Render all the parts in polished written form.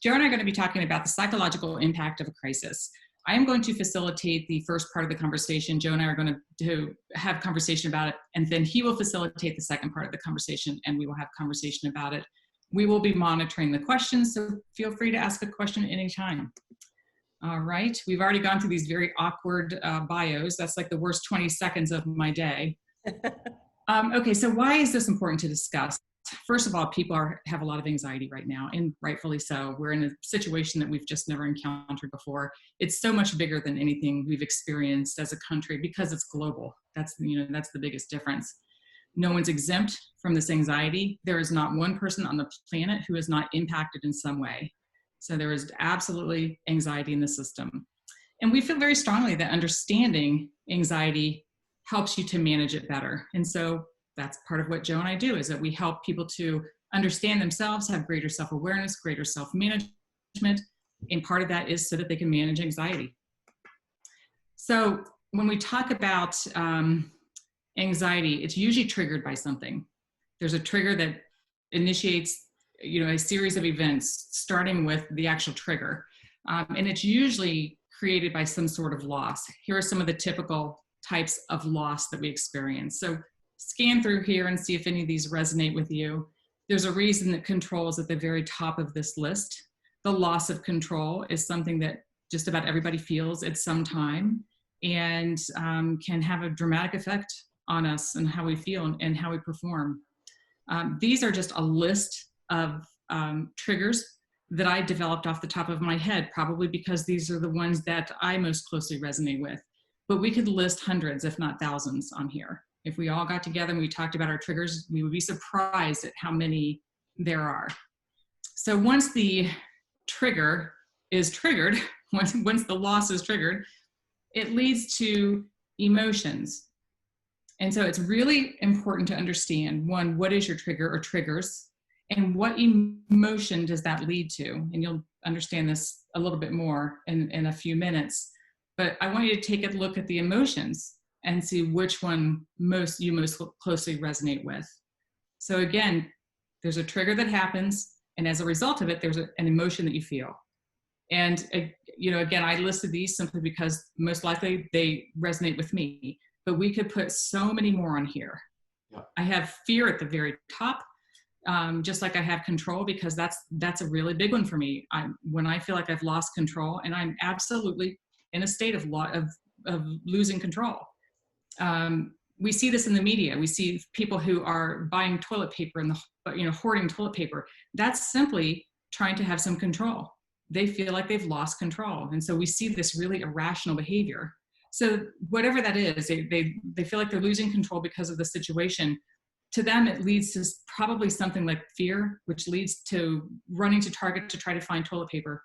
Joe and I are going to be talking about the psychological impact of a crisis. I am going to facilitate the first part of the conversation. Joe and I are going to have a conversation about it, and then he will facilitate the second part of the conversation, and we will have conversation about it. We will be monitoring the questions, so feel free to ask a question at any time. All right, we've already gone through these very awkward bios. That's like the worst 20 seconds of my day. Okay, so why is this important to discuss? First of all, people have a lot of anxiety right now, and rightfully so. We're in a situation that we've just never encountered before. It's so much bigger than anything we've experienced as a country because it's global. That's the biggest difference. No one's exempt from this anxiety. There is not one person on the planet who is not impacted in some way. So there is absolutely anxiety in the system. And we feel very strongly that understanding anxiety helps you to manage it better. And so that's part of what Joe and I do, is that we help people to understand themselves, have greater self-awareness, greater self-management. And part of that is so that they can manage anxiety. So when we talk about anxiety, it's usually triggered by something. There's a trigger that initiates, a series of events, starting with the actual trigger. And it's usually created by some sort of loss. Here are some of the typical types of loss that we experience. So scan through here and see if any of these resonate with you. There's a reason that control is at the very top of this list. The loss of control is something that just about everybody feels at some time, and can have a dramatic effect on us and how we feel and how we perform. These are just a list of triggers that I developed off the top of my head, probably because these are the ones that I most closely resonate with. But we could list hundreds, if not thousands, on here. If we all got together and we talked about our triggers, we would be surprised at how many there are. So once the trigger is triggered, once the loss is triggered, it leads to emotions. And so it's really important to understand, one, what is your trigger or triggers, and what emotion does that lead to? And you'll understand this a little bit more in a few minutes. But I want you to take a look at the emotions and see which one you most closely resonate with. So again, there's a trigger that happens, and as a result of it, there's an emotion that you feel. And again, I listed these simply because most likely they resonate with me, but we could put so many more on here. Yeah. I have fear at the very top, just like I have control, because that's a really big one for me. When I feel like I've lost control, and I'm absolutely in a state of losing control. We see this in the media. We see people who are buying toilet paper and hoarding toilet paper. That's simply trying to have some control. They feel like they've lost control. And so we see this really irrational behavior. So whatever that is, they feel like they're losing control because of the situation. To them, it leads to probably something like fear, which leads to running to Target to try to find toilet paper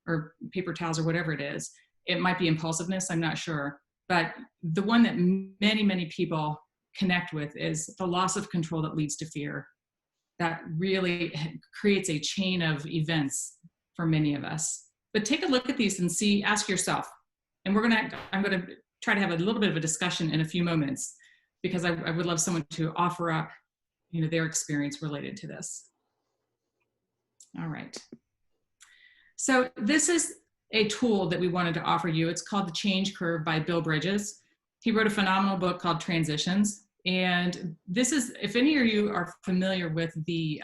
or paper towels or whatever it is. It might be impulsiveness, I'm not sure. But the one that many, many people connect with is the loss of control that leads to fear. That really creates a chain of events for many of us. But take a look at these and ask yourself, and I'm going to try to have a little bit of a discussion in a few moments, because I would love someone to offer up, their experience related to this. All right. So this is a tool that we wanted to offer you. It's called The Change Curve by Bill Bridges. He wrote a phenomenal book called Transitions. And this is, if any of you are familiar with the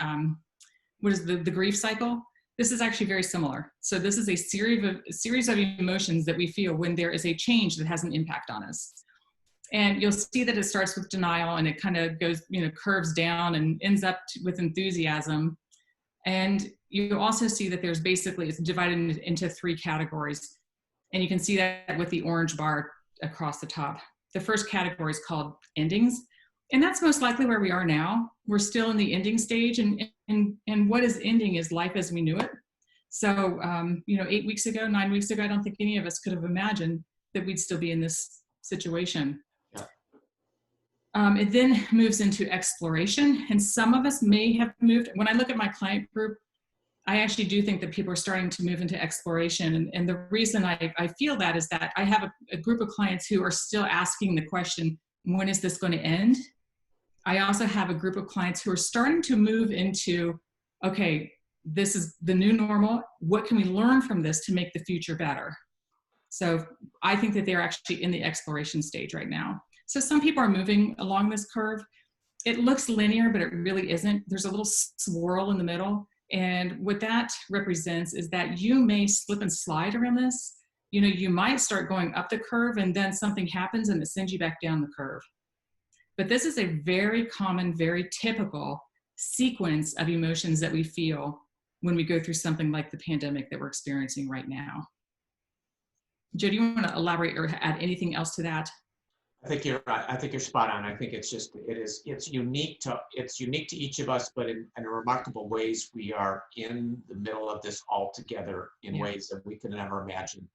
grief cycle, this is actually very similar. So this is a series of emotions that we feel when there is a change that has an impact on us. And you'll see that it starts with denial, and it kind of goes, curves down and ends up with enthusiasm. And you also see that it's divided into 3 categories. And you can see that with the orange bar across the top. The first category is called endings. And that's most likely where we are now. We're still in the ending stage. And what is ending is life as we knew it. So, 8 weeks ago, 9 weeks ago, I don't think any of us could have imagined that we'd still be in this situation. It then moves into exploration, and some of us may have moved. When I look at my client group, I actually do think that people are starting to move into exploration. And the reason I feel that is that I have a group of clients who are still asking the question, when is this going to end? I also have a group of clients who are starting to move into, okay, this is the new normal. What can we learn from this to make the future better? So I think that they're actually in the exploration stage right now. So some people are moving along this curve. It looks linear, but it really isn't. There's a little swirl in the middle. And what that represents is that you may slip and slide around this. You know, you might start going up the curve and then something happens and it sends you back down the curve. But this is a very common, very typical sequence of emotions that we feel when we go through something like the pandemic that we're experiencing right now. Joe, do you want to elaborate or add anything else to that? I think you're right. I think you're spot on. I think it's unique to each of us, but in remarkable ways, we are in the middle of this all together in ways that we could never imagine.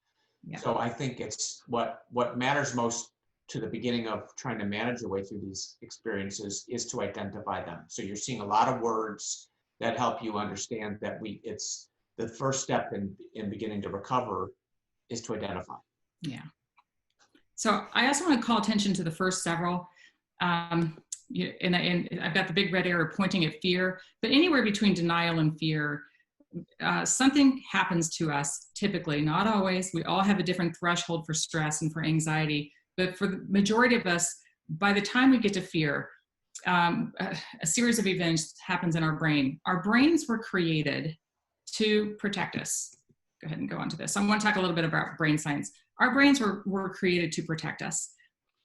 Yeah. So I think it's what matters most to the beginning of trying to manage your way through these experiences is to identify them. So you're seeing a lot of words that help you understand that it's the first step in beginning to recover is to identify. Yeah. So I also want to call attention to the first several, and I've got the big red arrow pointing at fear, but anywhere between denial and fear, something happens to us typically, not always. We all have a different threshold for stress and for anxiety, but for the majority of us, by the time we get to fear, a series of events happens in our brain. Our brains were created to protect us. Go ahead and go on to this. I want to talk a little bit about brain science. Our brains were created to protect us.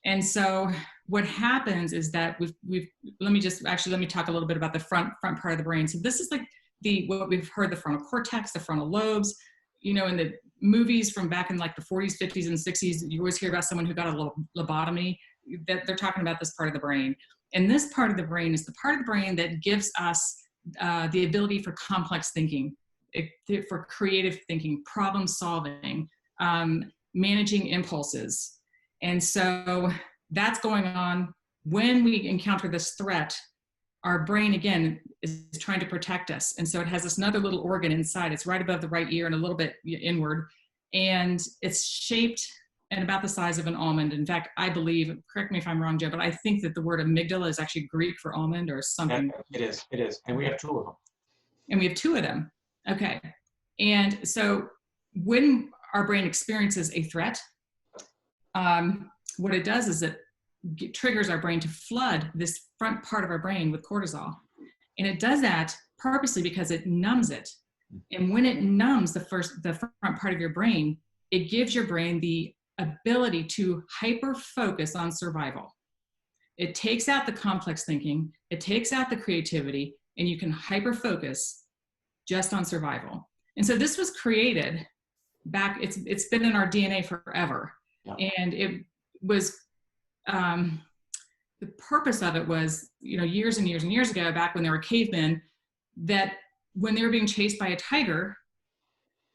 And so what happens is that let me talk a little bit about the front part of the brain. So this is like what we've heard, the frontal cortex, the frontal lobes. You know, in the movies from back in like the 40s, 50s, and 60s, you always hear about someone who got a lobotomy, that they're talking about this part of the brain. And this part of the brain is the part of the brain that gives us the ability for complex thinking, for creative thinking, problem solving, managing impulses. And so that's going on when we encounter this threat. Our brain, again, is trying to protect us. And so it has this another little organ inside. It's right above the right ear and a little bit inward. And it's shaped and about the size of an almond. In fact, I believe, correct me if I'm wrong, Joe, but I think that the word amygdala is actually Greek for almond or something. Yeah, it is. And we have two of them. And we have two of them. Okay. And so when our brain experiences a threat, what it does is it triggers our brain to flood this front part of our brain with cortisol. And it does that purposely because it numbs it. And when it numbs the front part of your brain, it gives your brain the ability to hyper focus on survival. It takes out the complex thinking, it takes out the creativity, and you can hyper focus just on survival. And so this was created back, it's been in our DNA forever. Yeah. And it was, the purpose of it was, years and years and years ago, back when there were cavemen, that when they were being chased by a tiger,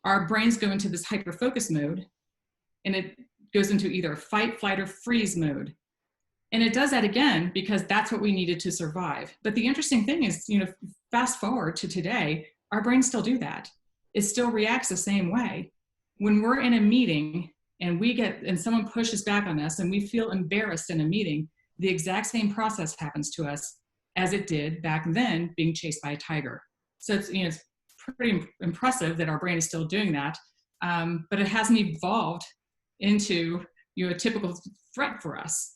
our brains go into this hyper focus mode, and it goes into either fight, flight, or freeze mode. And it does that again because that's what we needed to survive. But the interesting thing is, fast forward to today, our brains still do that. It still reacts the same way. When we're in a meeting and someone pushes back on us and we feel embarrassed in a meeting, the exact same process happens to us as it did back then being chased by a tiger. So it's pretty impressive that our brain is still doing that, but it hasn't evolved into a typical threat for us.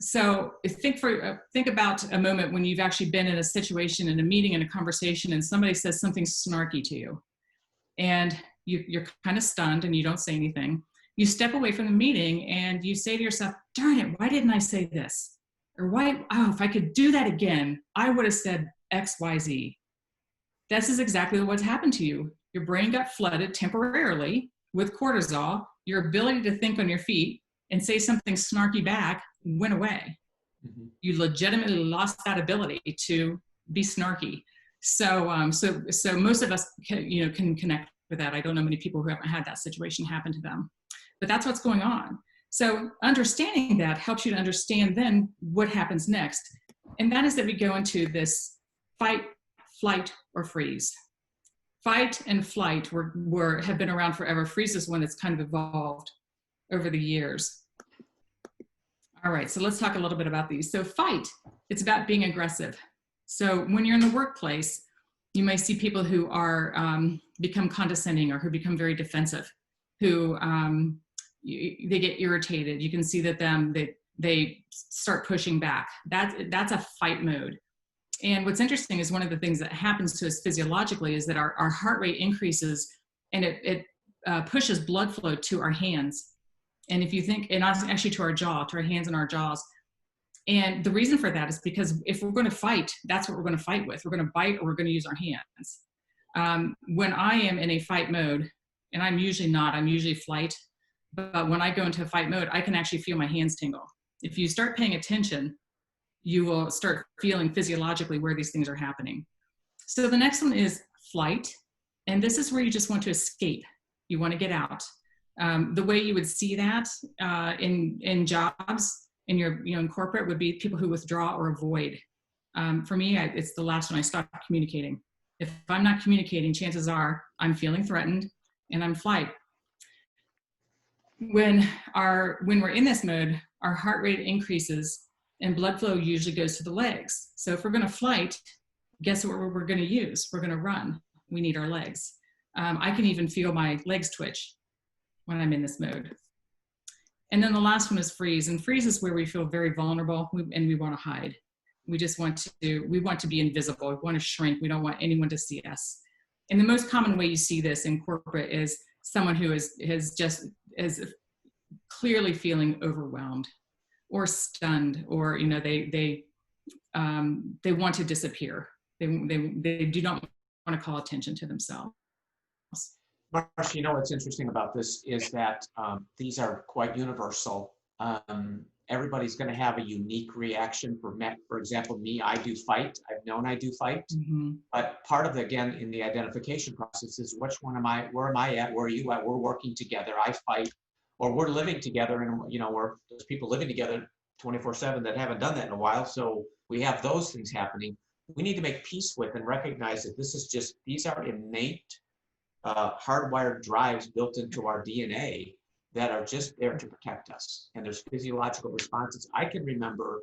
So think about a moment when you've actually been in a situation, in a meeting, in a conversation, and somebody says something snarky to you, and you're kind of stunned and you don't say anything. You step away from the meeting and you say to yourself, darn it, why didn't I say this? Or if I could do that again, I would have said X, Y, Z. This is exactly what's happened to you. Your brain got flooded temporarily with cortisol. Your ability to think on your feet and say something snarky back went away. Mm-hmm. You legitimately lost that ability to be snarky. So most of us can connect with that. I don't know many people who haven't had that situation happen to them, but that's what's going on. So understanding that helps you to understand then what happens next. And that is that we go into this fight, flight, or freeze. Fight and flight have been around forever. Freeze is one that's kind of evolved over the years. All right, so let's talk a little bit about these. So fight, it's about being aggressive. So when you're in the workplace, You might see people who are become condescending or who become very defensive, who they get irritated. You can see that they start pushing back. That's a fight mode. And what's interesting is one of the things that happens to us physiologically is that our heart rate increases, and it pushes blood flow to our hands. And if you think, and actually to our jaw, to our hands and our jaws. And the reason for that is because if we're going to fight, that's what we're going to fight with. We're going to bite or we're going to use our hands. When I am in a fight mode, and I'm usually flight, but when I go into a fight mode, I can actually feel my hands tingle. If you start paying attention, you will start feeling physiologically where these things are happening. So the next one is flight. And this is where you just want to escape. You want to get out. The way you would see that in jobs, in corporate, would be people who withdraw or avoid. For me, it's the last one. I stop communicating. If I'm not communicating, chances are I'm feeling threatened and I'm flight. When we're in this mode, our heart rate increases and blood flow usually goes to the legs. So if we're going to flight, guess what we're going to use? We're going to run. We need our legs. I can even feel my legs twitch when I'm in this mode. And then the last one is freeze. And freeze is where we feel very vulnerable and we want to hide. We want to be invisible. We want to shrink. We don't want anyone to see us. And the most common way you see this in corporate is someone who is clearly feeling overwhelmed or stunned, or they want to disappear. They do not want to call attention to themselves. Marsha, what's interesting about this is that these are quite universal. Everybody's going to have a unique reaction. For example, me, I do fight. I've known I do fight. Mm-hmm. But part of again, in the identification process is which one am I, where am I at, where are you at? We're working together, I fight, or we're living together, and there's people living together 24/7 that haven't done that in a while. So we have those things happening. We need to make peace with and recognize that these are innate hardwired drives built into our DNA that are just there to protect us. And there's physiological responses. I can remember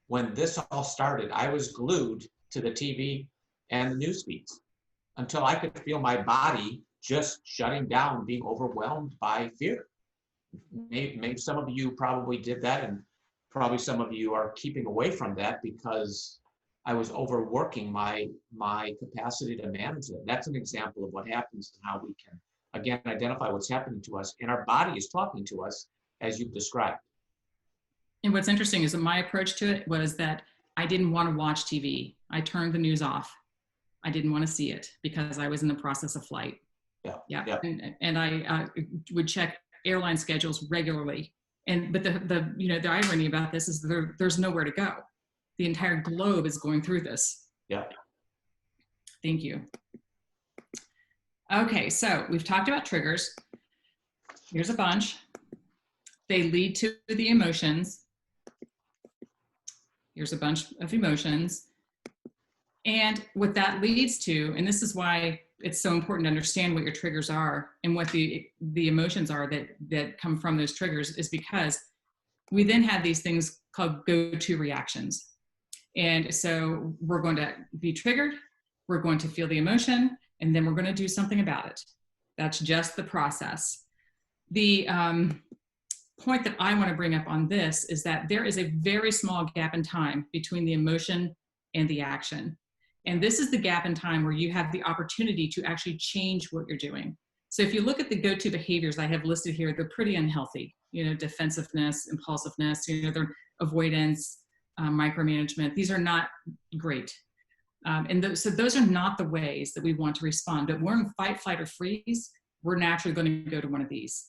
when this all started, I was glued to the TV and the news feeds until I could feel my body just shutting down, being overwhelmed by fear. Maybe some of you probably did that, and probably some of you are keeping away from that because I was overworking my capacity to manage it. That's an example of what happens and how we can, again, identify what's happening to us. And our body is talking to us, as you've described. And what's interesting is that my approach to it was that I didn't want to watch TV. I turned the news off. I didn't want to see it because I was in the process of flight. Yeah. And I would check airline schedules regularly. But the irony about this is there's nowhere to go. The entire globe is going through this. Yeah. Thank you. Okay, so we've talked about triggers. Here's a bunch. They lead to the emotions. Here's a bunch of emotions. And what that leads to, and this is why it's so important to understand what your triggers are and what the emotions are that come from those triggers, is because we then have these things called go-to reactions. And so we're going to be triggered, we're going to feel the emotion, and then we're going to do something about it. That's just the process. The point that I want to bring up on this is that there is a very small gap in time between the emotion and the action. And this is the gap in time where you have the opportunity to actually change what you're doing. So if you look at the go-to behaviors I have listed here, they're pretty unhealthy. Defensiveness, impulsiveness, they're avoidance, micromanagement. These are not great. So those are not the ways that we want to respond. But we're in fight, flight, or freeze, we're naturally going to go to one of these.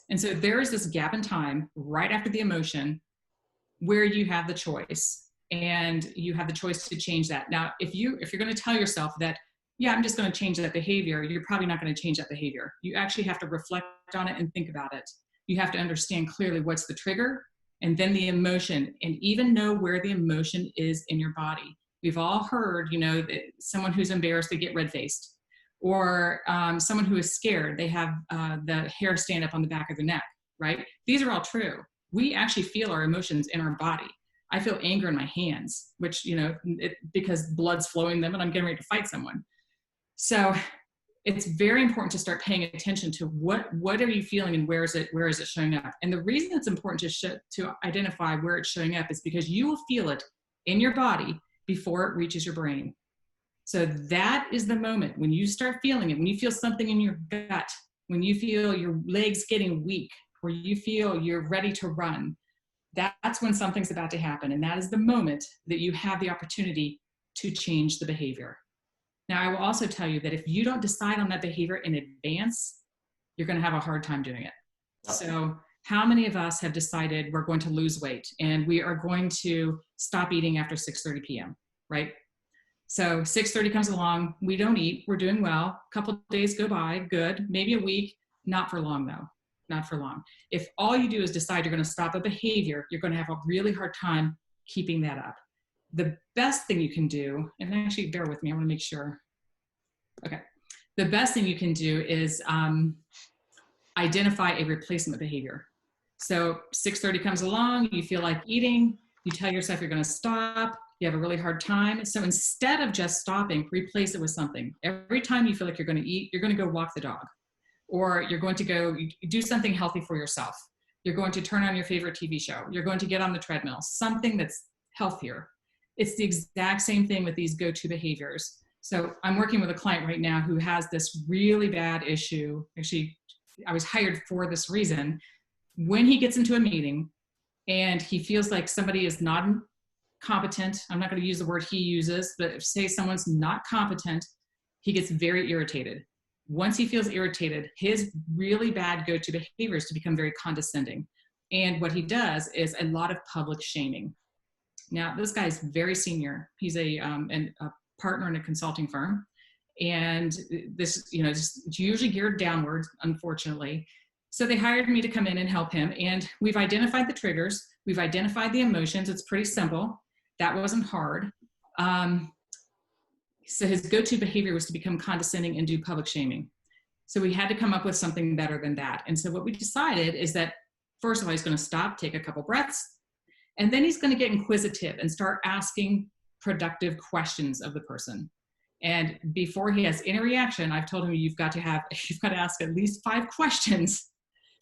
And so there is this gap in time right after the emotion where you have the choice, and you have the choice to change that. Now, if you're going to tell yourself that, yeah, I'm just going to change that behavior, you're probably not going to change that behavior. You actually have to reflect on it and think about it. You have to understand clearly what's the trigger, and then the emotion, and even know where the emotion is in your body. We've all heard, that someone who's embarrassed, they get red-faced, or someone who is scared, they have the hair stand up on the back of their neck, right? These are all true. We actually feel our emotions in our body. I feel anger in my hands, which, because blood's flowing them and I'm getting ready to fight someone. So it's very important to start paying attention to what are you feeling and where is it showing up. And the reason it's important to identify where it's showing up is because you will feel it in your body before it reaches your brain. So that is the moment when you start feeling it, when you feel something in your gut, when you feel your legs getting weak, or you feel you're ready to run, that's when something's about to happen. And that is the moment that you have the opportunity to change the behavior. Now, I will also tell you that if you don't decide on that behavior in advance, you're going to have a hard time doing it. So how many of us have decided we're going to lose weight and we are going to stop eating after 6:30 p.m., right? So 6:30 comes along, we don't eat, we're doing well, a couple of days go by, good, maybe a week, not for long though, not for long. If all you do is decide you're going to stop a behavior, you're going to have a really hard time keeping that up. The best thing you can do, and actually bear with me, I want to make sure. Okay. The best thing you can do is identify a replacement behavior. So 6:30 comes along, you feel like eating, you tell yourself you're going to stop, you have a really hard time. So instead of just stopping, replace it with something. Every time you feel like you're going to eat, you're going to go walk the dog, or you're going to go do something healthy for yourself. You're going to turn on your favorite TV show. You're going to get on the treadmill, something that's healthier. It's the exact same thing with these go-to behaviors. So I'm working with a client right now who has this really bad issue. Actually, I was hired for this reason. When he gets into a meeting and he feels like somebody is not competent, I'm not going to use the word he uses, but if say someone's not competent, he gets very irritated. Once he feels irritated, his really bad go-to behavior is to become very condescending. And what he does is a lot of public shaming. Now, this guy is very senior. He's a partner in a consulting firm. And this, it's usually geared downward, unfortunately. So they hired me to come in and help him. And we've identified the triggers. We've identified the emotions. It's pretty simple. That wasn't hard. So his go-to behavior was to become condescending and do public shaming. So we had to come up with something better than that. And so what we decided is that, first of all, he's going to stop, take a couple breaths, and then he's going to get inquisitive and start asking productive questions of the person. And before he has any reaction, I've told him you've got to ask at least 5 questions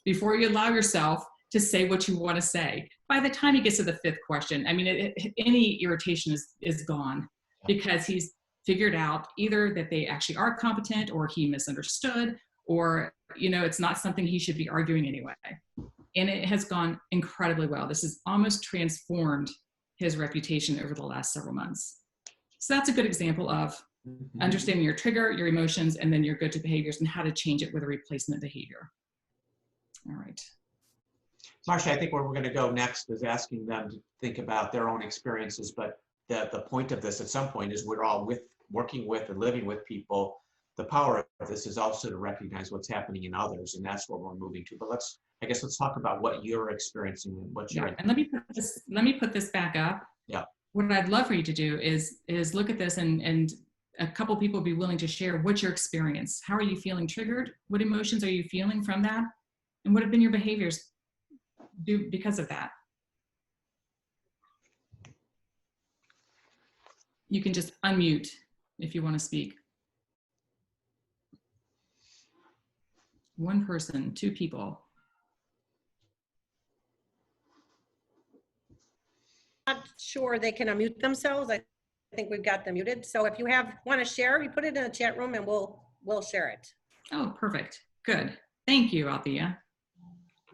before you allow yourself to say what you want to say. By the time he gets to the 5th question, I mean, any irritation is gone, because he's figured out either that they actually are competent, or he misunderstood, or, it's not something he should be arguing anyway. And it has gone incredibly well. This has almost transformed his reputation over the last several months. So that's a good example of understanding your trigger, your emotions, and then your go-to behaviors, and how to change it with a replacement behavior. All right. Marsha, I think where we're going to go next is asking them to think about their own experiences. But the point of this at some point is we're all working with and living with people. The power of this is also to recognize what's happening in others, and that's where we're moving to. But let's talk about what you're experiencing and what you're. And let me put this back up. Yeah. What I'd love for you to do is look at this and a couple people be willing to share what's your experience. How are you feeling triggered? What emotions are you feeling from that? And what have been your behaviors because of that? You can just unmute if you want to speak. 1 person, 2 people. Not sure they can unmute themselves. I think we've got them muted. So if you want to share, you put it in the chat room and we'll share it. Oh, perfect. Good. Thank you, Althea.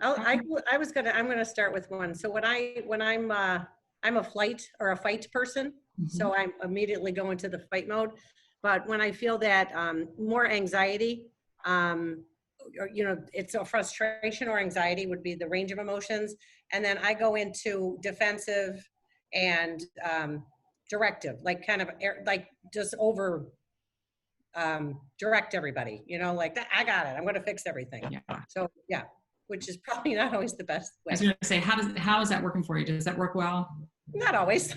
I'm gonna start with one. So when I'm a flight or a fight person, so I'm immediately go into the fight mode. But when I feel that more anxiety, or, it's a frustration or anxiety would be the range of emotions, and then I go into defensive and directive, like kind of like just over direct everybody, like I got it, I'm going to fix everything. Yeah. So yeah, which is probably not always the best way. I was going to say, how is that working for you? Does that work well? Not always.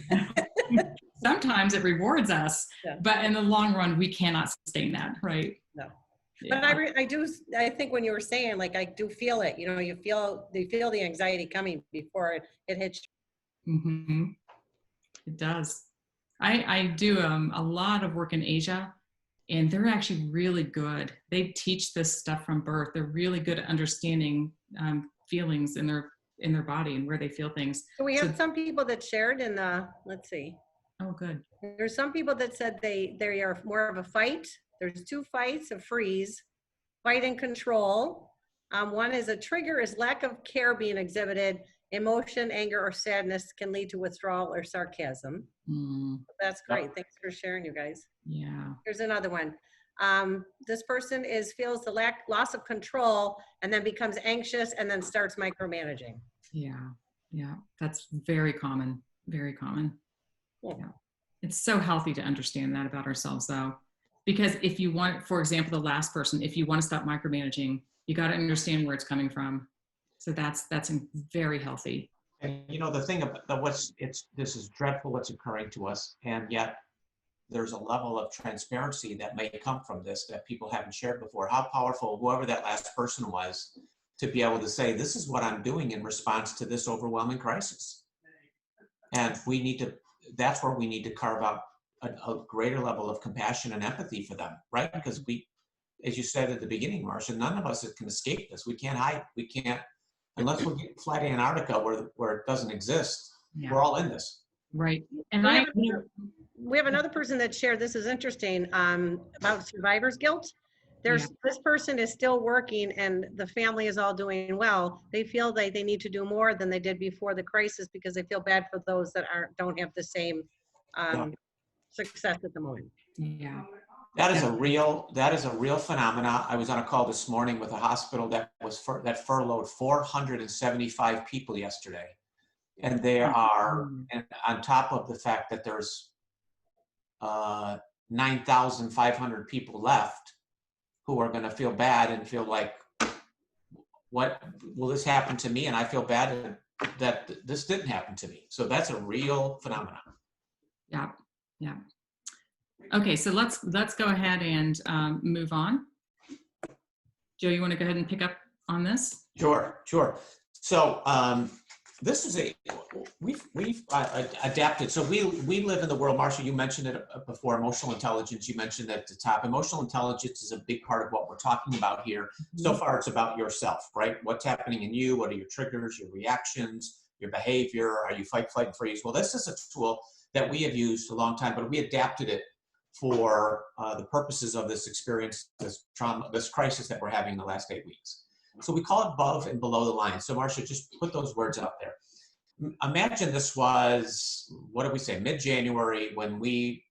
Sometimes it rewards us, yeah. But in the long run, we cannot sustain that, right? No. Yeah. But I think when you were saying, like, I do feel it, you feel the anxiety coming before it hits you. It does. I do a lot of work in Asia, And they're actually really good. They teach this stuff from birth. They're really good at understanding feelings in their body and where they feel things. So we have some people that shared in the, let's see. Oh, good. There's some people that said they are more of a fight. There's 2 fights, a freeze, fight and control. One is a trigger is lack of care being exhibited. Emotion, anger, or sadness can lead to withdrawal or sarcasm. That's great. Thanks for sharing, you guys. Yeah. Here's another one. This person feels the loss of control and then becomes anxious and then starts micromanaging. Yeah. That's very common. Very common. Yeah. It's so healthy to understand that about ourselves, though, because if you want, for example, the last person, if you want to stop micromanaging, you got to understand where it's coming from. So that's very healthy. And you know, the thing about this is dreadful what's occurring to us, and yet there's a level of transparency that may come from this that people haven't shared before. How powerful, whoever that last person was, to be able to say, this is what I'm doing in response to this overwhelming crisis. And that's where we need to carve out a greater level of compassion and empathy for them, right? Because as you said at the beginning, Marsha, none of us can escape this. We can't hide. We can't, unless we fly to Antarctica where it doesn't exist. Yeah. We're all in this. Right. And we have another person that shared, this is interesting, about survivor's guilt. This person is still working and the family is all doing well. They feel like they need to do more than they did before the crisis because they feel bad for those that don't have the same success at the moment. Yeah. That is a real phenomena. I was on a call this morning with a hospital that furloughed 475 people yesterday. And they are, and on top of the fact that there's 9,500 people left who are going to feel bad and feel like, what will this happen to me? And I feel bad that this didn't happen to me. So that's a real phenomenon. Yeah. Yeah. Okay, so let's go ahead and move on. Joe, you want to go ahead and pick up on this? Sure. So this is we've adapted. So we live in the world, Marsha, you mentioned it before, emotional intelligence. You mentioned it at the top. Emotional intelligence is a big part of what we're talking about here. So far, it's about yourself, right? What's happening in you? What are your triggers, your reactions, your behavior? Are you fight, flight, and freeze? Well, this is a tool that we have used a long time, but we adapted it for the purposes of this experience, this trauma, this crisis that we're having in the last 8 weeks. So we call it above and below the line. So Marsha, just put those words out there. Imagine this was, what did we say, mid-January when we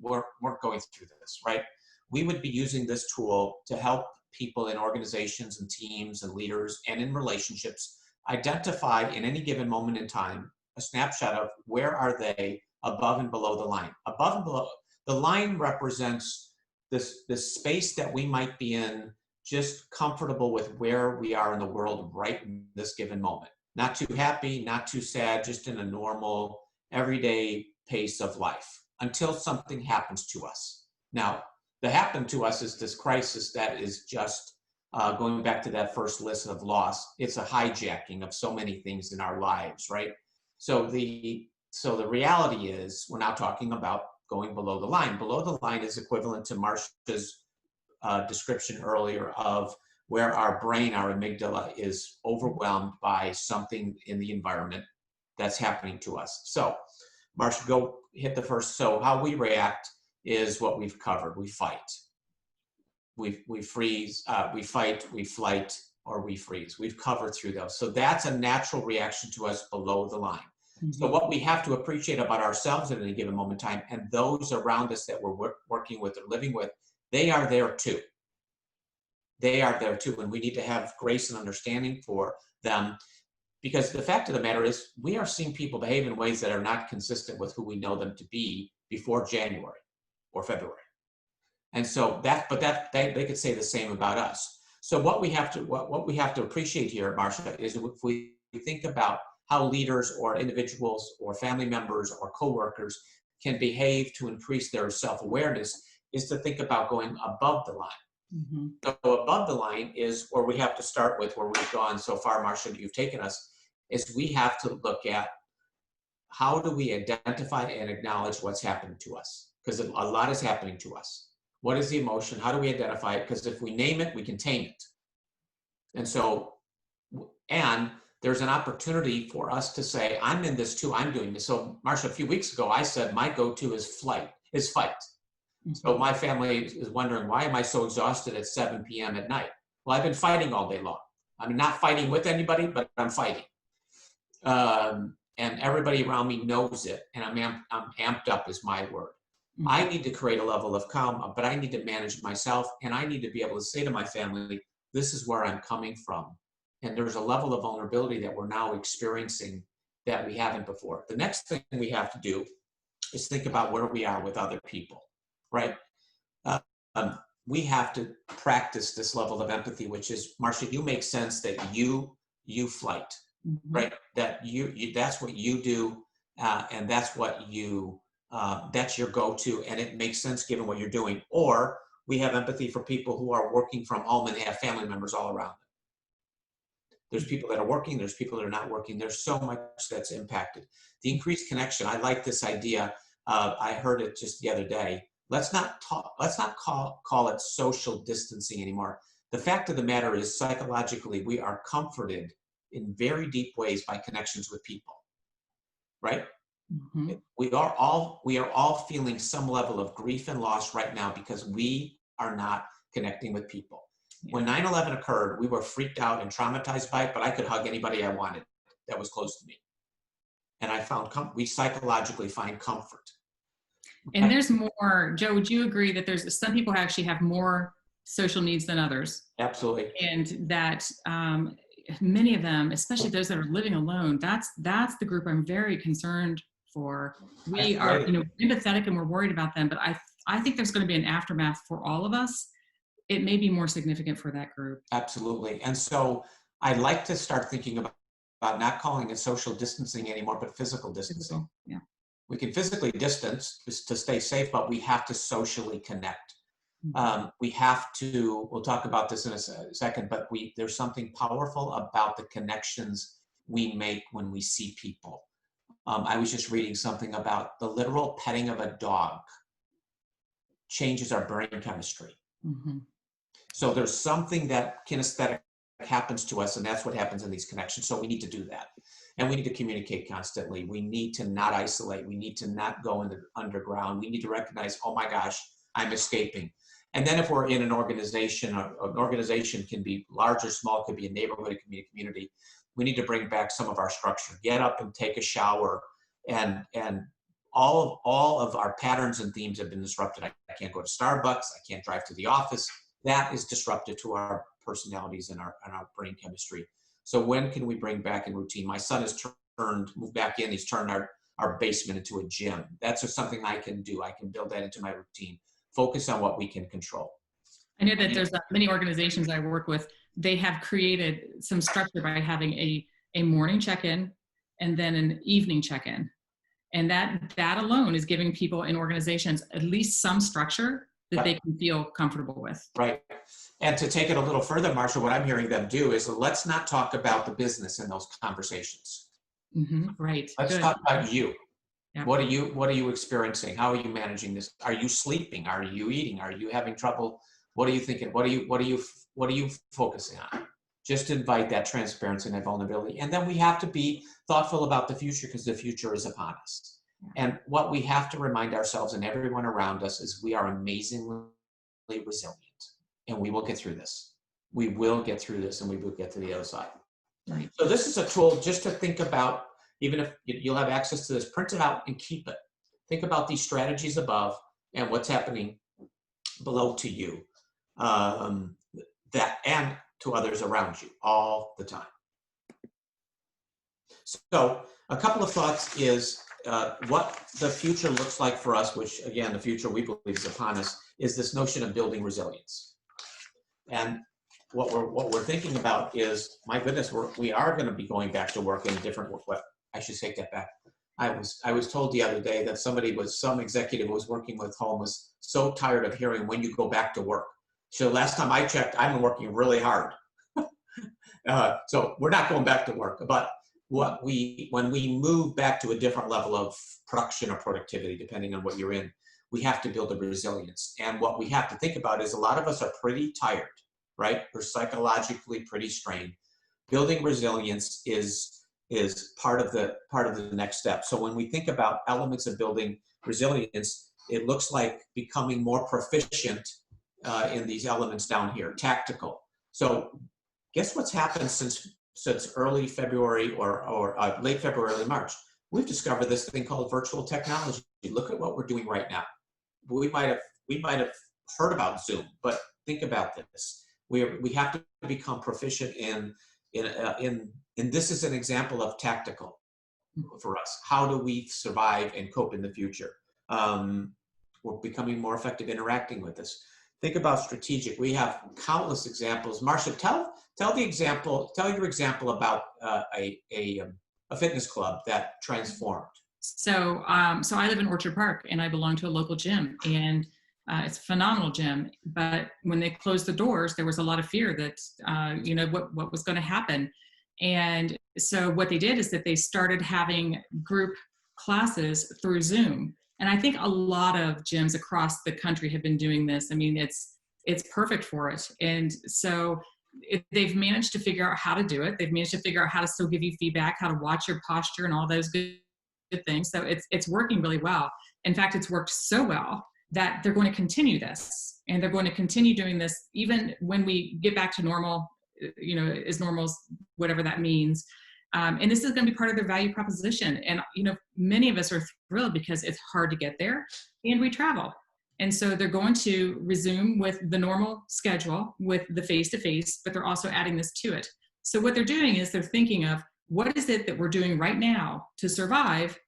weren't going through this, right? We would be using this tool to help people in organizations and teams and leaders and in relationships identify in any given moment in time a snapshot of where are they above and below the line. Above and below, the line represents this space that we might be in, just comfortable with where we are in the world right in this given moment. Not too happy, not too sad, just in a normal, everyday pace of life until something happens to us. Now, the happen to us is this crisis that is just going back to that first list of loss. It's a hijacking of so many things in our lives, right? So the reality is we're now talking about going below the line. Below the line is equivalent to Marsha's description earlier of where our brain, our amygdala, is overwhelmed by something in the environment that's happening to us. So, Marsha, go hit the first. So how we react is what we've covered. We fight. We freeze, we fight, we flight, or we freeze. We've covered through those. So that's a natural reaction to us below the line. So what we have to appreciate about ourselves at any given moment in time, and those around us that we're working with or living with, they are there too. They are there too, and we need to have grace and understanding for them, because the fact of the matter is we are seeing people behave in ways that are not consistent with who we know them to be before January or February. And so they could say the same about us. So what we have to appreciate here, Marsha, is if we think about how leaders or individuals or family members or coworkers can behave to increase their self-awareness, is to think about going above the line. Mm-hmm. So above the line is where we have to start with, where we've gone so far, Marsha, you've taken us, is we have to look at how do we identify and acknowledge what's happening to us? Because a lot is happening to us. What is the emotion? How do we identify it? Because if we name it, we can tame it. And so, and there's an opportunity for us to say, I'm in this too, I'm doing this. So Marsha, a few weeks ago, I said, my go-to is fight. Mm-hmm. So my family is wondering, why am I so exhausted at 7 p.m. at night? Well, I've been fighting all day long. I'm not fighting with anybody, but I'm fighting. And everybody around me knows it. And I'm amped up is my word. Mm-hmm. I need to create a level of calm, but I need to manage myself. And I need to be able to say to my family, this is where I'm coming from. And there's a level of vulnerability that we're now experiencing that we haven't before. The next thing we have to do is think about where we are with other people, right? We have to practice this level of empathy, which is, Marsha, you make sense that you flight, Mm-hmm. right? That you that's what you do, and that's what you that's your go-to, and it makes sense given what you're doing. Or we have empathy for people who are working from home and they have family members all around them. There's people that are working, there's people that are not working. There's so much that's impacted. The increased connection, I like this idea. I heard it just the other day. Let's not call it social distancing anymore. The fact of the matter is, psychologically, we are comforted in very deep ways by connections with people, right? Mm-hmm. We are all feeling some level of grief and loss right now because we are not connecting with people. Yeah. When 9/11 occurred, we were freaked out and traumatized by it, but I could hug anybody I wanted that was close to me. And I found we psychologically find comfort. And there's more, Joe, would you agree that there's some people actually have more social needs than others? Absolutely. And that many of them, especially those that are living alone, that's the group I'm very concerned for. We are, empathetic and we're worried about them, but I think there's going to be an aftermath for all of us. It may be more significant for that group. Absolutely. And so I'd like to start thinking about not calling it social distancing anymore, but physical distancing. Yeah. We can physically distance to stay safe, but we have to socially connect. We have to, we'll talk about this in a second, but there's something powerful about the connections we make when we see people. I was just reading something about the literal petting of a dog changes our brain chemistry. Mm-hmm. So there's something that kinesthetic happens to us, and that's what happens in these connections. So we need to do that. And we need to communicate constantly. We need to not isolate. We need to not go in the underground. We need to recognize, oh my gosh, I'm escaping. And then if we're in an organization can be large or small, it could be a neighborhood, it could be a community. We need to bring back some of our structure. Get up and take a shower. And all of our patterns and themes have been disrupted. I can't go to Starbucks. I can't drive to the office. That is disruptive to our personalities and our brain chemistry. So when can we bring back in routine? My son has moved back in. He's turned our basement into a gym. That's just something I can do. I can build that into my routine. Focus on what we can control. I know that there's many organizations I work with. They have created some structure by having a morning check-in and then an evening check-in. And that alone is giving people in organizations at least some structure that they can feel comfortable with. Right. And to take it a little further, Marsha, what I'm hearing them do is let's not talk about the business in those conversations. Mm-hmm. Right. Let's talk about you. Yep. What are you experiencing? How are you managing this? Are you sleeping? Are you eating? Are you having trouble? What are you thinking? What are you focusing on? Just invite that transparency and that vulnerability. And then we have to be thoughtful about the future because the future is upon us. And what we have to remind ourselves and everyone around us is we are amazingly resilient, and we will get through this. We will get through this, and we will get to the other side. Right. So this is a tool just to think about. Even if you'll have access to this, print it out and keep it. Think about these strategies above and what's happening below to you, that and to others around you all the time. So a couple of thoughts is what the future looks like for us, which again, the future we believe is upon us, is this notion of building resilience. And what we're thinking about is, my goodness, we are going to be going back to work in a different way. I should take that back. I was told the other day that some executive was working with home was so tired of hearing when you go back to work. So last time I checked, I've been working really hard. So we're not going back to work. But when we move back to a different level of production or productivity, depending on what you're in, we have to build a resilience. And what we have to think about is a lot of us are pretty tired, right? We're psychologically pretty strained. Building resilience is part of the next step. So when we think about elements of building resilience, it looks like becoming more proficient in these elements down here, tactical. So guess what's happened since early February or late February, early March? We've discovered this thing called virtual technology. Look at what we're doing right now. We might have heard about Zoom, but think about this. We have to become proficient in this is an example of tactical for us. How do we survive and cope in the future? We're becoming more effective interacting with this. Think about strategic. We have countless examples. Marsha, tell your example about a fitness club that transformed. So I live in Orchard Park, and I belong to a local gym, and it's a phenomenal gym. But when they closed the doors, there was a lot of fear that what was going to happen. And so what they did is that they started having group classes through Zoom. And I think a lot of gyms across the country have been doing this. I mean, it's perfect for it. And so they've managed to figure out how to do it. They've managed to figure out how to still give you feedback, how to watch your posture and all those good things. So it's working really well. In fact, it's worked so well that they're going to continue this, and they're going to continue doing this even when we get back to normal, as normal as whatever that means. And this is going to be part of their value proposition. And, many of us are thrilled because it's hard to get there and we travel. And so they're going to resume with the normal schedule with the face-to-face, but they're also adding this to it. So what they're doing is they're thinking of what is it that we're doing right now to survive,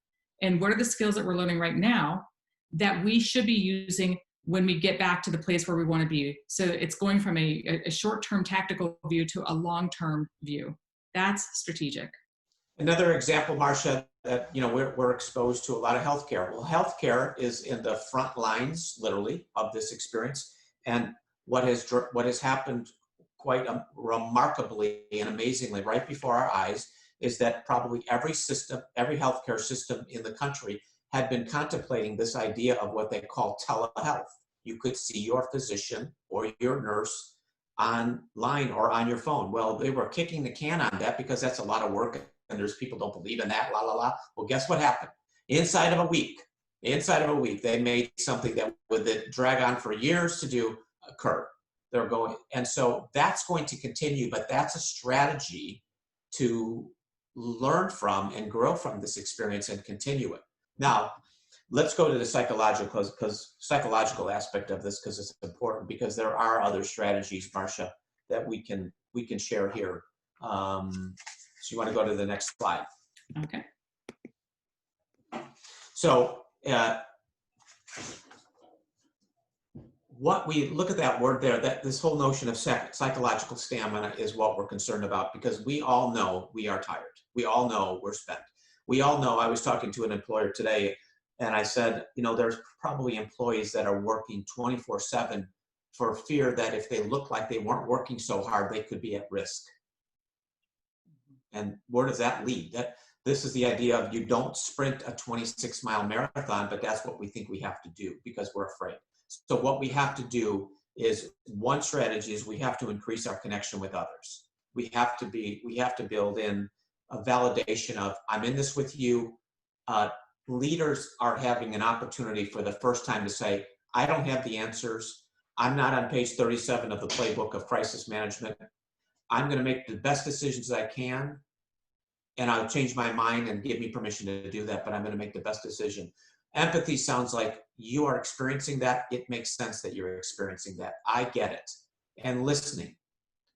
and what are the skills that we're learning right now that we should be using when we get back to the place where we want to be. So it's going from a short-term tactical view to a long-term view. That's strategic. Another example, Marsha, that we're exposed to a lot of healthcare. Well, healthcare is in the front lines, literally, of this experience. And what has happened quite remarkably and amazingly right before our eyes is that probably every healthcare system in the country had been contemplating this idea of what they call telehealth. You could see your physician or your nurse online or on your phone. Well, they were kicking the can on that because that's a lot of work, and there's people don't believe in that, Well, guess what happened? Inside of a week, they made something that would drag on for years to occur. They're going, and so that's going to continue, but that's a strategy to learn from and grow from this experience and continue it. Now, let's go to the psychological aspect of this, because it's important, because there are other strategies, Marsha, that we can share here. So you want to go to the next slide. Okay. So what we look at that word there, that this whole notion of psychological stamina is what we're concerned about, because we all know we are tired. We all know we're spent. We all know, I was talking to an employer today, and I said, there's probably employees that are working 24/7 for fear that if they look like they weren't working so hard, they could be at risk. And where does that lead? This is the idea of you don't sprint a 26-mile marathon, but that's what we think we have to do because we're afraid. So what we have to do is, one strategy is we have to increase our connection with others. We have to build in a validation of, I'm in this with you. Leaders are having an opportunity for the first time to say, I don't have the answers. I'm not on page 37 of the playbook of crisis management. I'm going to make the best decisions I can, and I'll change my mind and give me permission to do that, but I'm going to make the best decision. Empathy sounds like you are experiencing that. It makes sense that you're experiencing that. I get it. And listening.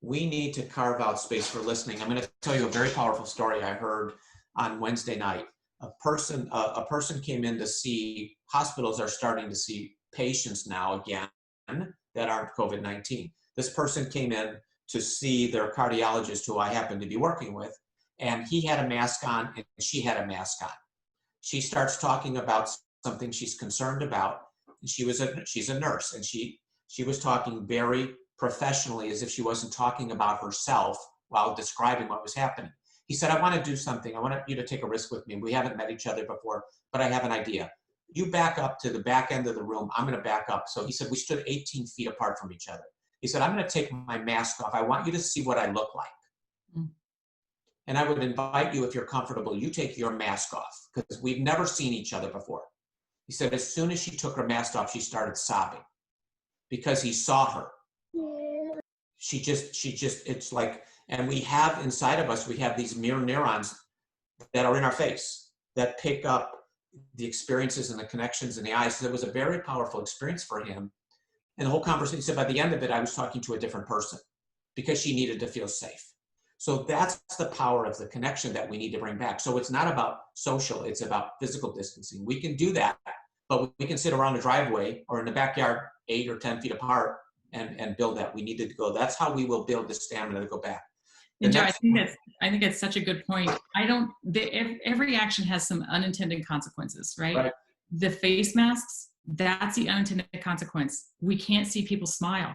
We need to carve out space for listening. I'm going to tell you a very powerful story I heard on Wednesday night. A person came in to see, hospitals are starting to see patients now again that aren't COVID-19. This person came in to see their cardiologist, who I happen to be working with, and he had a mask on and she had a mask on. She starts talking about something she's concerned about. She's a nurse, and she was talking very professionally, as if she wasn't talking about herself while describing what was happening. He said, I want to do something. I want you to take a risk with me. We haven't met each other before, but I have an idea. you back up to the back end of the room. I'm going to back up. So he said, we stood 18 feet apart from each other. He said, I'm going to take my mask off. I want you to see what I look like. Mm. And I would invite you, if you're comfortable, you take your mask off, because we've never seen each other before. He said, as soon as she took her mask off, she started sobbing because he saw her. She just, it's like, and we have inside of us, we have these mirror neurons that are in our face that pick up the experiences and the connections in the eyes. So it was a very powerful experience for him. And the whole conversation, he said, by the end of it, I was talking to a different person because she needed to feel safe. So that's the power of the connection that we need to bring back. So it's not about social, it's about physical distancing. We can do that, but we can sit around the driveway or in the backyard 8 or 10 feet apart and build that. We need to go. That's how we will build the stamina to go back. And Joe, I think it's such a good point. Every action has some unintended consequences, right? The face masks, that's the unintended consequence. We can't see people smile.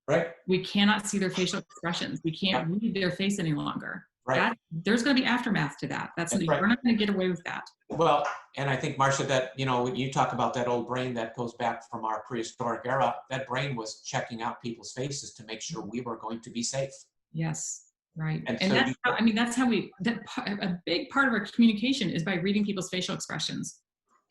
Right. We cannot see their facial expressions. We can't read their face any longer. Right. There's going to be aftermath to that. That's right. We're not going to get away with that. Well, and I think, Marsha, that, when you talk about that old brain that goes back from our prehistoric era, that brain was checking out people's faces to make sure we were going to be safe. Yes. Right. And so that's how a big part of our communication is by reading people's facial expressions.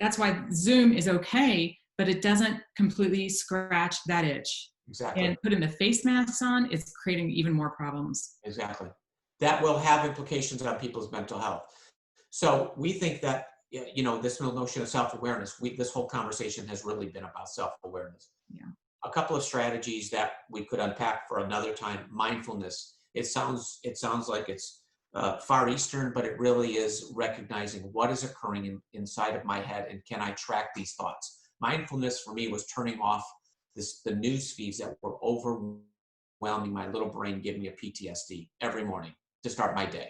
That's why Zoom is okay, but it doesn't completely scratch that itch. Exactly. And putting the face masks on, it's creating even more problems. Exactly. That will have implications on people's mental health. So we think that, this notion of self-awareness, this whole conversation has really been about self-awareness. Yeah. A couple of strategies that we could unpack for another time. Mindfulness. It sounds like it's Far Eastern, but it really is recognizing what is occurring inside of my head and can I track these thoughts. Mindfulness for me was turning off the news feeds that were overwhelming my little brain, giving me a PTSD every morning to start my day.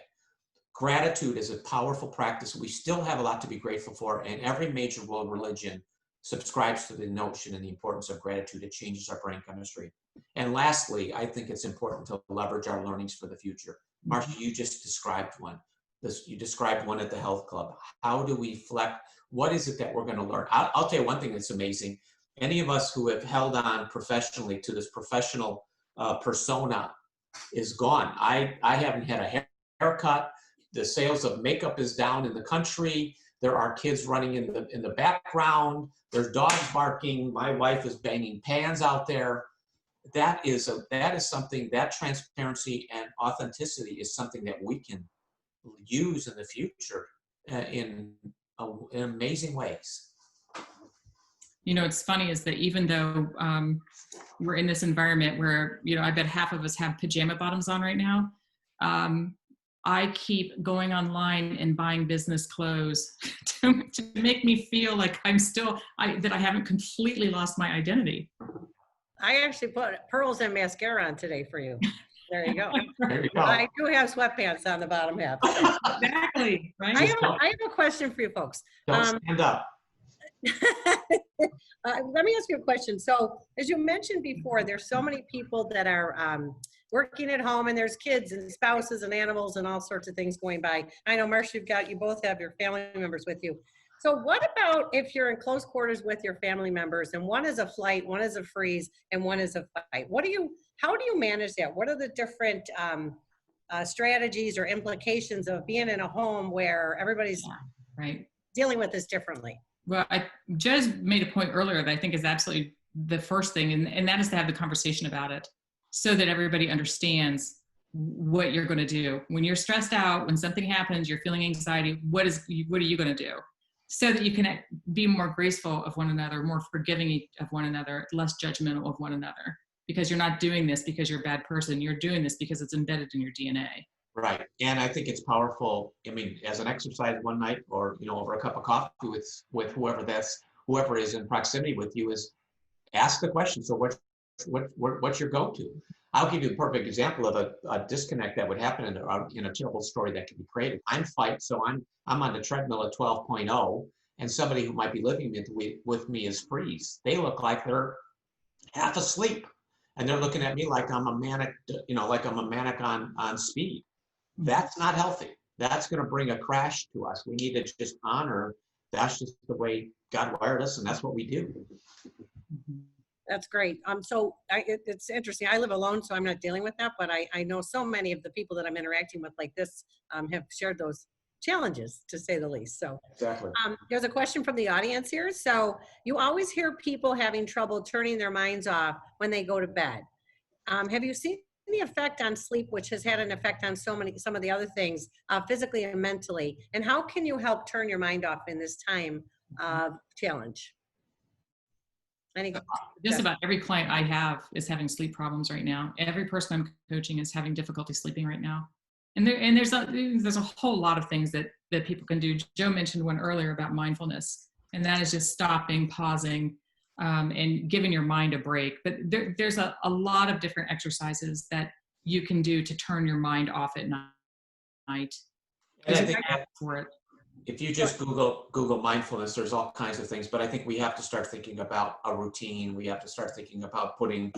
Gratitude is a powerful practice. We still have a lot to be grateful for, and every major world religion subscribes to the notion and the importance of gratitude. It changes our brain chemistry. And lastly, I think it's important to leverage our learnings for the future. Marsha, you just described one. You described one at the health club. How do we what is it that we're going to learn? I'll tell you one thing that's amazing. Any of us who have held on professionally to this professional persona is gone. I haven't had a haircut. The sales of makeup is down in the country. There are kids running in the background. There's dogs barking. My wife is banging pans out there. That is something, that transparency and authenticity is something that we can use in the future in amazing ways. It's funny is that even though we're in this environment where, I bet half of us have pajama bottoms on right now, I keep going online and buying business clothes to make me feel like that I haven't completely lost my identity. I actually put pearls and mascara on today for you. There you go. There you go. I do have sweatpants on the bottom half. Exactly. Right. I have a question for you folks. Don't stand up. Let me ask you a question. So as you mentioned before, there's so many people that are working at home, and there's kids and spouses and animals and all sorts of things going by. I know, Marsha, you both have your family members with you. So what about if you're in close quarters with your family members and one is a flight, one is a freeze, and one is a fight? How do you manage that? What are the different strategies or implications of being in a home where everybody's dealing with this differently? Well, Joe's made a point earlier that I think is absolutely the first thing, and that is to have the conversation about it so that everybody understands what you're going to do. When you're stressed out, when something happens, you're feeling anxiety, what are you going to do? So that you can be more graceful of one another, more forgiving of one another, less judgmental of one another, because you're not doing this because you're a bad person. You're doing this because it's embedded in your DNA. Right. And I think it's powerful. I mean, as an exercise one night or, over a cup of coffee with whoever is in proximity with you, is ask the question. So what's your go-to? I'll give you a perfect example of a disconnect that would happen in a terrible story that can be created. I'm fight, so I'm on the treadmill at 12.0, and somebody who might be living with me is freeze. They look like they're half asleep, and they're looking at me like I'm a manic, on speed. That's not healthy. That's going to bring a crash to us. We need to just honor that's just the way God wired us, and that's what we do. That's great. It's interesting. I live alone, so I'm not dealing with that, but I know so many of the people that I'm interacting with like this have shared those challenges, to say the least. So Exactly. there's a question from the audience here. So you always hear people having trouble turning their minds off when they go to bed. Have you seen the effect on sleep, which has had an effect on some of the other things, physically and mentally? And how can you help turn your mind off in this time of challenge? Just about every client I have is having sleep problems right now. Every person I'm coaching is having difficulty sleeping right now. And there's a whole lot of things that people can do. Joe mentioned one earlier about mindfulness, and that is just stopping, pausing, and giving your mind a break. But there's a lot of different exercises that you can do to turn your mind off at night. And I think for it. If you just Google mindfulness, there's all kinds of things, but I think we have to start thinking about a routine. We have to start thinking about putting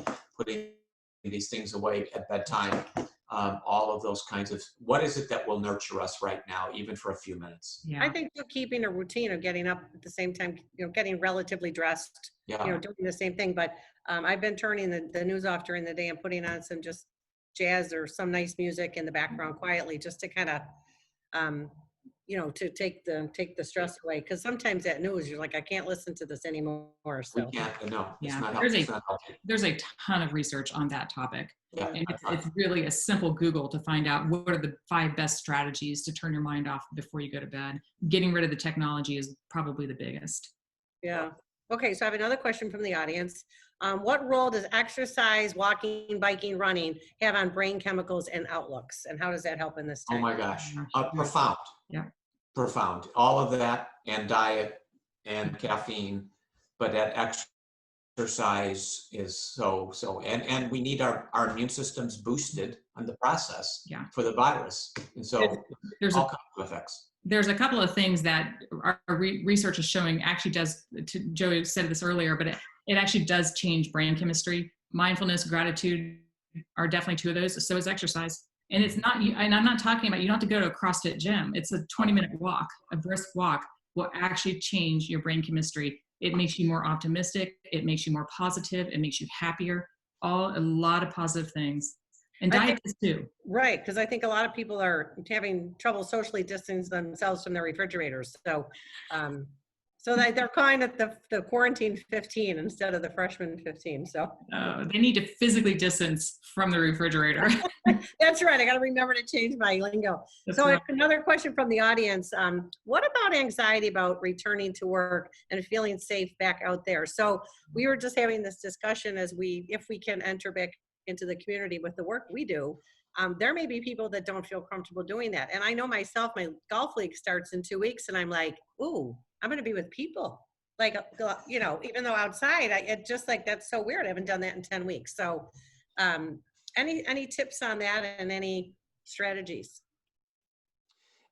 these things away at bedtime. All of those kinds of, what is it that will nurture us right now, even for a few minutes? Yeah. I think keeping a routine of getting up at the same time, getting relatively dressed, doing the same thing. But I've been turning the news off during the day and putting on some just jazz or some nice music in the background quietly, just to kind of, to take the stress away. Because sometimes that news, you're like, I can't listen to this anymore. So we can't. No, it's yeah, not helpful. There's a ton of research on that topic. Yeah. And it's really a simple Google to find out what are the 5 best strategies to turn your mind off before you go to bed. Getting rid of the technology is probably the biggest. Yeah. Okay, so I have another question from the audience. What role does exercise, walking, biking, running have on brain chemicals and outlooks? And how does that help in this time? Oh my gosh, profound. Yeah. Profound. All of that, and diet and caffeine, but that exercise is so, and we need our immune systems boosted on the process for the virus. And so there's all kinds of effects. There's a couple of things that our research is showing actually does, Joey said this earlier, but it actually does change brain chemistry. Mindfulness, gratitude are definitely 2 of those. So is exercise. And it's not, and I'm not talking about, you don't have to go to a CrossFit gym. It's a 20-minute walk, a brisk walk will actually change your brain chemistry. It makes you more optimistic. It makes you more positive. It makes you happier. A lot of positive things. And diet is too. Right, because I think a lot of people are having trouble socially distancing themselves from their refrigerators. So they're calling it the quarantine 15 instead of the freshman 15. So they need to physically distance from the refrigerator. That's right. I got to remember to change my lingo. Another question from the audience. What about anxiety about returning to work and feeling safe back out there? So we were just having this discussion if we can enter back into the community with the work we do. There may be people that don't feel comfortable doing that. And I know myself, my golf league starts in 2 weeks and I'm like, ooh, I'm going to be with people. Like, even though outside, it's just like, that's so weird. I haven't done that in 10 weeks. So any tips on that and any strategies?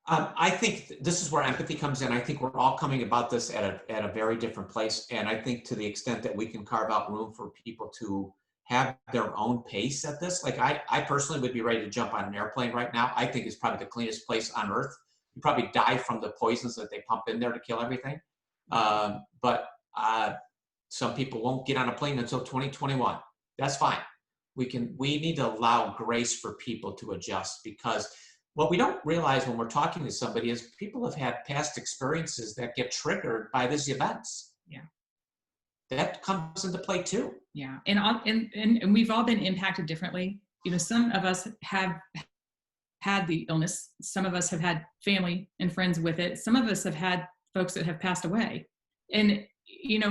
I think this is where empathy comes in. I think we're all coming about this at a very different place. And I think to the extent that we can carve out room for people to have their own pace at this, like I personally would be ready to jump on an airplane right now. I think it's probably the cleanest place on earth. You probably die from the poisons that they pump in there to kill everything. But some people won't get on a plane until 2021. That's fine. We need to allow grace for people to adjust, because what we don't realize when we're talking to somebody is people have had past experiences that get triggered by these events. Yeah. That comes into play too. Yeah. And we've all been impacted differently. Some of us have had the illness. Some of us have had family and friends with it. Some of us have had folks that have passed away. And,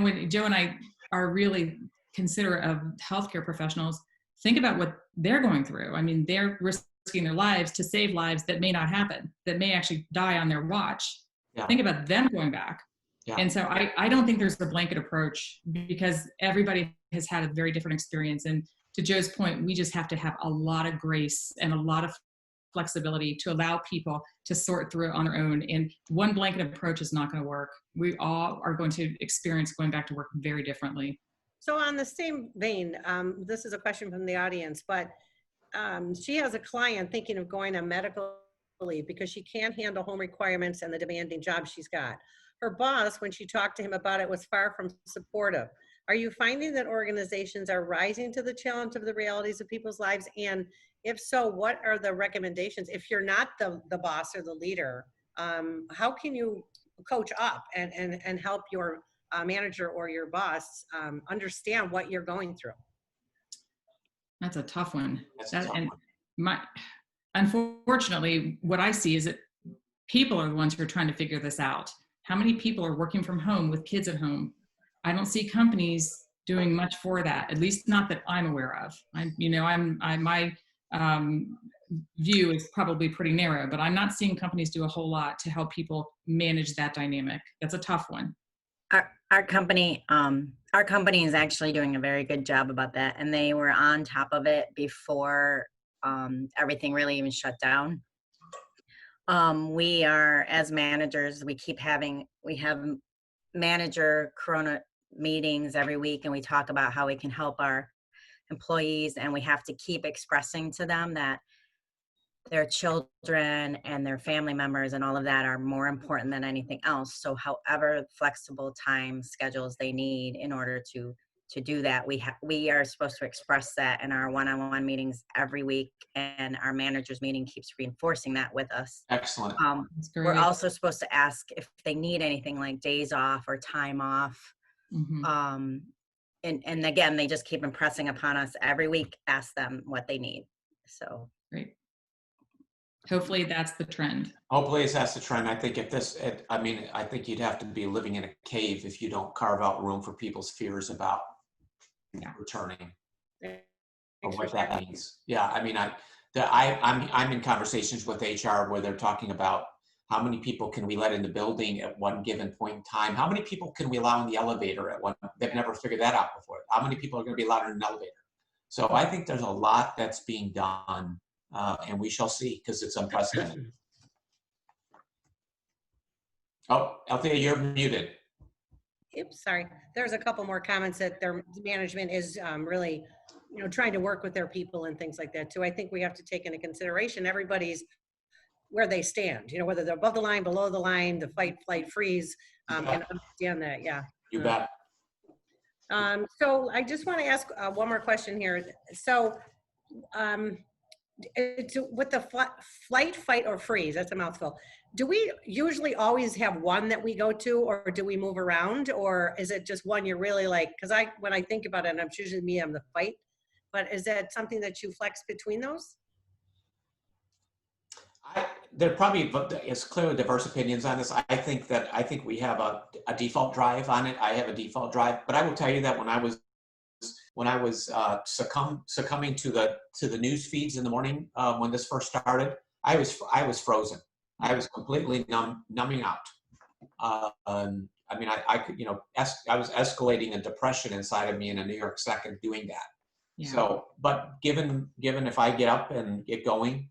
when Joe and I are really considerate of healthcare professionals, think about what they're going through. I mean, they're risking their lives to save lives that may not happen, that may actually die on their watch. Yeah. Think about them going back. Yeah. And so I don't think there's a blanket approach, because everybody has had a very different experience. And to Joe's point, we just have to have a lot of grace and a lot of flexibility to allow people to sort through it on their own. And one blanket approach is not going to work. We all are going to experience going back to work very differently. So on the same vein, this is a question from the audience, but she has a client thinking of going on medical leave because she can't handle home requirements and the demanding job she's got. her boss, when she talked to him about it, was far from supportive. Are you finding that organizations are rising to the challenge of the realities of people's lives? And if so, what are the recommendations? If you're not the boss or the leader, how can you coach up and help your manager or your boss understand what you're going through? That's a tough one. That's a tough one. Unfortunately, what I see is that people are the ones who are trying to figure this out. How many people are working from home with kids at home? I don't see companies doing much for that, at least not that I'm aware of. My view is probably pretty narrow, but I'm not seeing companies do a whole lot to help people manage that dynamic. That's a tough one. Our company is actually doing a very good job about that, and they were on top of it before everything really even shut down. We are, as managers, we have manager corona meetings every week, and we talk about how we can help our employees, and we have to keep expressing to them that their children and their family members and all of that are more important than anything else. So however flexible time schedules they need in order to do that, we are supposed to express that in our one-on-one meetings every week, and our managers meeting keeps reinforcing that with us. Excellent. We're also supposed to ask if they need anything like days off or time off. Mm-hmm. And again, they just keep impressing upon us every week, ask them what they need. So great. Hopefully that's the trend. Hopefully that's the trend. I think I think you'd have to be living in a cave if you don't carve out room for people's fears about returning or what that means. Yeah, I mean, I'm in conversations with HR where they're talking about how many people can we let in the building at one given point in time? How many people can we allow in the elevator at one? They've never figured that out before. How many people are going to be allowed in an elevator? So I think there's a lot that's being done. And we shall see, because it's unprecedented. Oh, Althea, you're muted. Oops, sorry. There's a couple more comments that their management is really, trying to work with their people and things like that too. I think we have to take into consideration everybody's where they stand, whether they're above the line, below the line, the fight, flight, freeze, and understand that. Yeah. You bet. So I just want to ask one more question here. So, with the flight, fight, or freeze, that's a mouthful. Do we usually always have one that we go to, or do we move around, or is it just one you're really like, because when I think about it, and I'm choosing me, I'm the fight, but is that something that you flex between those? There probably is clearly diverse opinions on this. I think we have a default drive on it. I have a default drive, but I will tell you that when I was succumbing to the news feeds in the morning when this first started, I was frozen. I was completely numbing out. I mean, I could, I was escalating a depression inside of me in a New York second doing that. Yeah. So, but given if I get up and get going,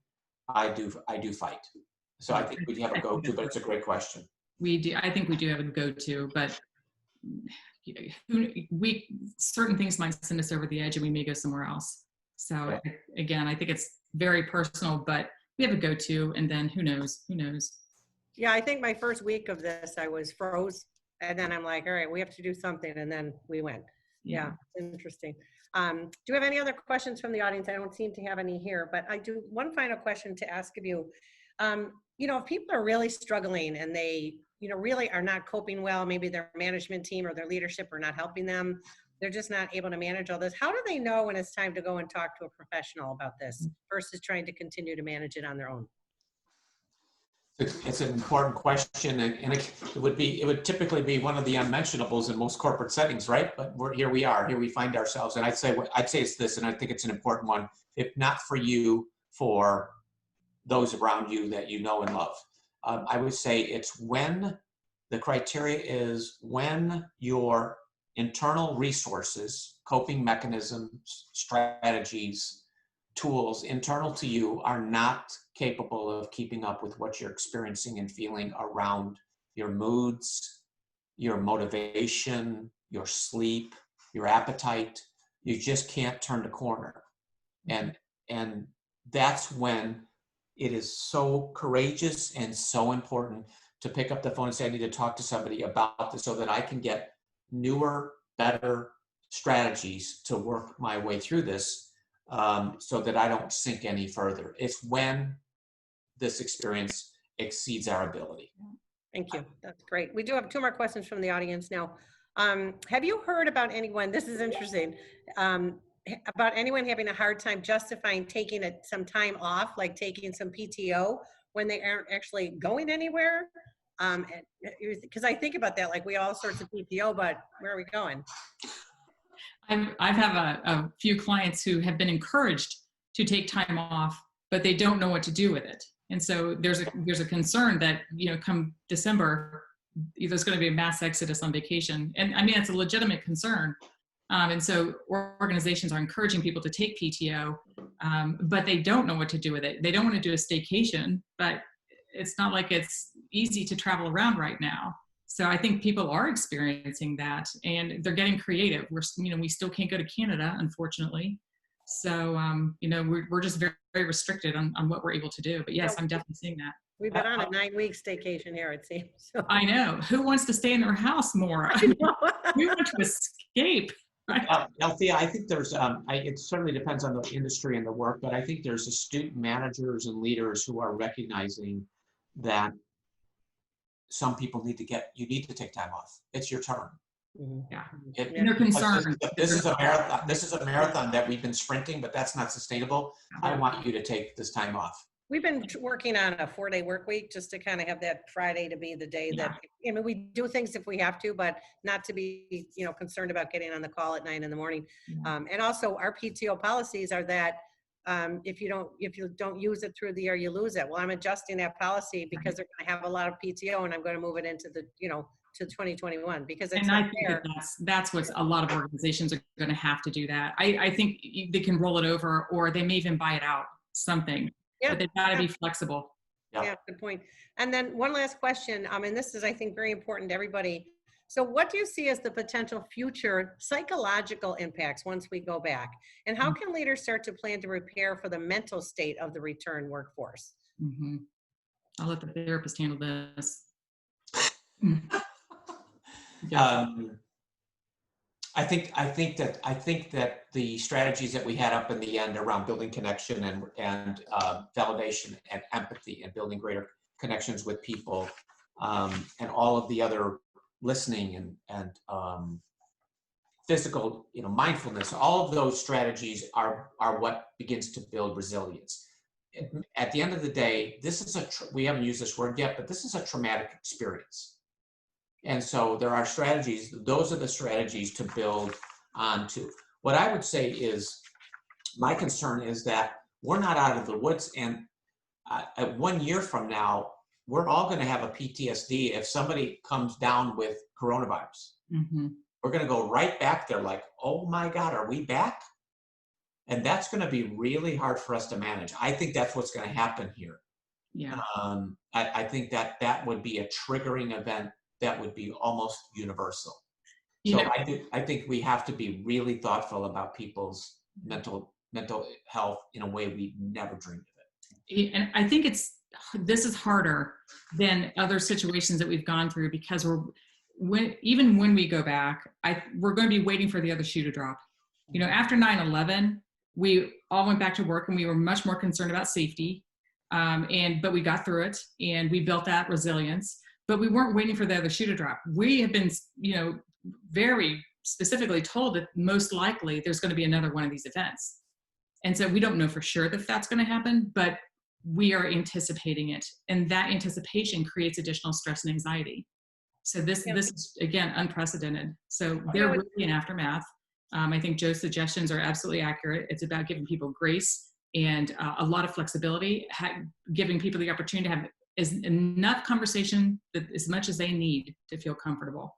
I do fight. So I think we have a go-to, but it's a great question. We do. I think we do have a go-to, but certain things might send us over the edge and we may go somewhere else. So again, I think it's very personal, but we have a go-to, and then who knows? Yeah, I think my first week of this, I was froze, and then I'm like, all right, we have to do something, and then we went. Yeah, interesting. Do you have any other questions from the audience? I don't seem to have any here, but I do one final question to ask of you. If people are really struggling and they, really are not coping well, maybe their management team or their leadership are not helping them, they're just not able to manage all this. How do they know when it's time to go and talk to a professional about this versus trying to continue to manage it on their own? It's an important question, and it would typically be one of the unmentionables in most corporate settings, right? But here we find ourselves, and I'd say it's this, and I think it's an important one. If not for you, for those around you that you know and love, I would say it's when the criteria is when your internal resources, coping mechanisms, strategies, tools internal to you are not capable of keeping up with what you're experiencing and feeling around your moods, your motivation, your sleep, your appetite. You just can't turn the corner. And that's when it is so courageous and so important to pick up the phone and say, I need to talk to somebody about this so that I can get newer, better strategies to work my way through this, so that I don't sink any further. It's when this experience exceeds our ability. Thank you. That's great. We do have 2 more questions from the audience now. Have you heard about anyone, this is interesting, about anyone having a hard time justifying taking some time off, like taking some PTO when they aren't actually going anywhere? Because I think about that, like we all sorts of PTO, but where are we going? I have a few clients who have been encouraged to take time off, but they don't know what to do with it. And so there's a concern that, come December, there's going to be a mass exodus on vacation. And I mean, it's a legitimate concern. And so organizations are encouraging people to take PTO, but they don't know what to do with it. They don't want to do a staycation, but it's not like it's easy to travel around right now. So I think people are experiencing that, and they're getting creative. We still can't go to Canada, unfortunately. So, we're just very, very restricted on what we're able to do. But yes, I'm definitely seeing that. We've been on a 9-week staycation here, it seems. So. I know. Who wants to stay in their house more? We want to escape. Althea, I think there's, it certainly depends on the industry and the work, but I think there's astute managers and leaders who are recognizing that some people need to take time off. It's your turn. Yeah. And they're concerned. This is a marathon. This is a marathon that we've been sprinting, but that's not sustainable. I want you to take this time off. We've been working on a 4-day work week just to kind of have that Friday to be the day that, we do things if we have to, but not to be, concerned about getting on the call at 9 a.m. And also our PTO policies are that if you don't use it through the year, you lose it. Well, I'm adjusting that policy because they're going to have a lot of PTO, and I'm going to move it into the, to 2021 because it's not fair. That's what a lot of organizations are going to have to do that. I think they can roll it over, or they may even buy it out, something. Yeah, but they've got to be flexible. Yeah, good point. And then one last question, and this is, I think, very important to everybody. So what do you see as the potential future psychological impacts once we go back? And how can leaders start to plan to prepare for the mental state of the return workforce? Mm-hmm. I'll let the therapist handle this. I think that the strategies that we had up in the end around building connection and validation and empathy and building greater connections with people, and all of the other listening and physical, mindfulness, all of those strategies are what begins to build resilience. At the end of the day, we haven't used this word yet, but this is a traumatic experience. And so there are strategies, those are the strategies to build onto. What I would say is, my concern is that we're not out of the woods, and 1 year from now, we're all going to have a PTSD if somebody comes down with coronavirus. Mm-hmm. We're going to go right back there like, oh my God, are we back? And that's going to be really hard for us to manage. I think that's what's going to happen here. Yeah. I think that would be a triggering event that would be almost universal. I think we have to be really thoughtful about people's mental health in a way we never dreamed of it. And I think this is harder than other situations that we've gone through, because even when we go back, we're going to be waiting for the other shoe to drop. After 9/11, we all went back to work and we were much more concerned about safety. But we got through it and we built that resilience. But we weren't waiting for the other shoe to drop. We have been, very specifically told that most likely there's going to be another one of these events. And so we don't know for sure that that's going to happen, but we are anticipating it. And that anticipation creates additional stress and anxiety. So this is, again, unprecedented. So they're really in aftermath. I think Joe's suggestions are absolutely accurate. It's about giving people grace and a lot of flexibility, giving people the opportunity to have enough conversation, that as much as they need to feel comfortable.